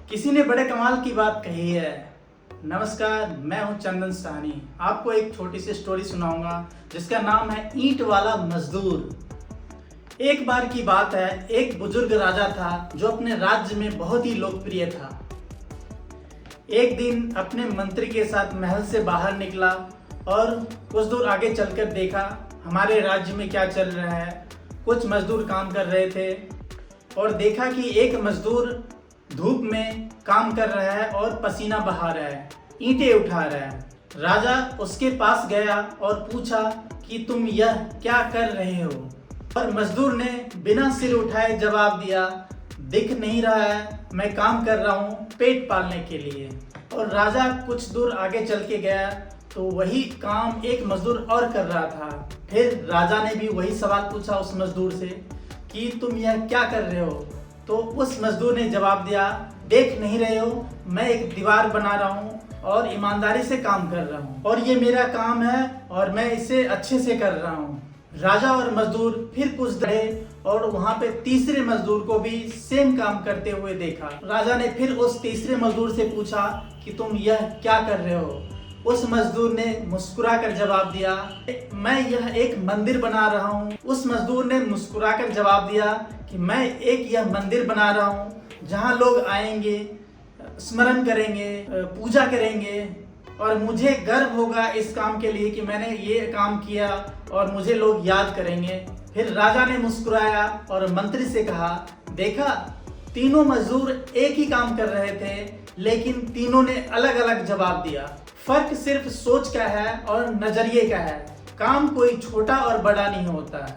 किसी ने बड़े कमाल की बात कही है। नमस्कार, मैं हूं चंदन साहनी। आपको एक छोटी सी स्टोरी सुनाऊंगा जिसका नाम है ईंट वाला मजदूर। एक बार की बात है, एक बुजुर्ग राजा था जो अपने राज्य में बहुत ही लोकप्रिय था। एक दिन अपने मंत्री के साथ महल से बाहर निकला और कुछ दूर आगे चलकर देखा हमारे राज्य में क्या चल रहा है। कुछ मजदूर काम कर रहे थे और देखा कि एक मजदूर धूप में काम कर रहा है और पसीना बहा रहा है, ईंटें उठा रहा है। राजा उसके पास गया और पूछा कि तुम यह क्या कर रहे हो? और मजदूर ने बिना सिर उठाए जवाब दिया, दिख नहीं रहा है, मैं काम कर रहा हूँ पेट पालने के लिए। और राजा कुछ दूर आगे चल के गया तो वही काम एक मजदूर और कर रहा था। फिर राजा ने भी वही सवाल पूछा उस मजदूर से कि तुम यह क्या कर रहे हो? तो उस मजदूर ने जवाब दिया, देख नहीं रहे हो, मैं एक दीवार बना रहा हूँ और ईमानदारी से काम कर रहा हूँ और ये मेरा काम है और मैं इसे अच्छे से कर रहा हूँ। राजा और मजदूर फिर कुछ रहे और वहां पे तीसरे मजदूर को भी सेम काम करते हुए देखा। राजा ने फिर उस तीसरे मजदूर से पूछा कि तुम यह क्या कर रहे हो? उस मजदूर ने मुस्कुराकर जवाब दिया, मैं यह एक मंदिर बना रहा हूँ। उस मजदूर ने मुस्कुराकर जवाब दिया कि मैं एक यह मंदिर बना रहा हूँ जहाँ लोग आएंगे, स्मरण करेंगे, पूजा करेंगे और मुझे गर्व होगा इस काम के लिए कि मैंने ये काम किया और मुझे लोग याद करेंगे। फिर राजा ने मुस्कुराया और मंत्री से कहा, देखा, तीनों मजदूर एक ही काम कर रहे थे लेकिन तीनों ने अलग अलग जवाब दिया। फर्क सिर्फ सोच का है और नजरिए का है। काम कोई छोटा और बड़ा नहीं होता है,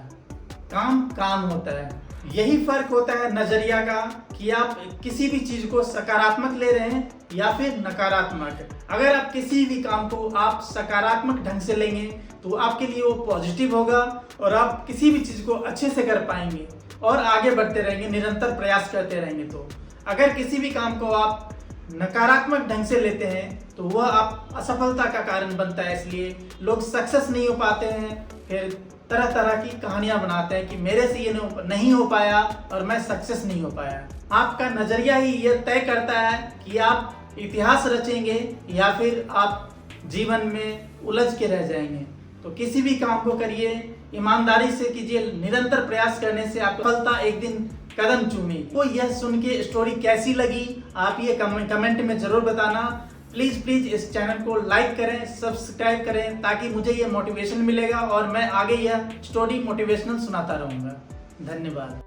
काम काम होता है। यही फर्क होता है नजरिया का कि आप किसी भी चीज को सकारात्मक ले रहे हैं या फिर नकारात्मक। अगर आप किसी भी काम को आप सकारात्मक ढंग से लेंगे तो आपके लिए वो पॉजिटिव होगा और आप किसी भी चीज को अच्छे से कर पाएंगे और आगे बढ़ते रहेंगे, निरंतर प्रयास करते रहेंगे। तो अगर किसी भी काम को आप नकारात्मक ढंग से लेते हैं तो वह आप असफलता का कारण बनता है। इसलिए लोग सक्सेस नहीं हो पाते हैं, फिर तरह तरह की कहानियां बनाते हैं कि मेरे से ये नहीं हो पाया और मैं सक्सेस नहीं हो पाया। आपका नजरिया ही यह तय करता है कि आप इतिहास रचेंगे या फिर आप जीवन में उलझ के रह जाएंगे। तो किसी भी काम को करिए, ईमानदारी से कीजिए, निरंतर प्रयास करने से आप सफलता एक दिन कदम चूमी। तो यह सुन के स्टोरी कैसी लगी आप ये कमेंट में जरूर बताना। प्लीज इस चैनल को लाइक करें, सब्सक्राइब करें ताकि मुझे ये मोटिवेशन मिलेगा और मैं आगे यह स्टोरी मोटिवेशनल सुनाता रहूंगा। धन्यवाद।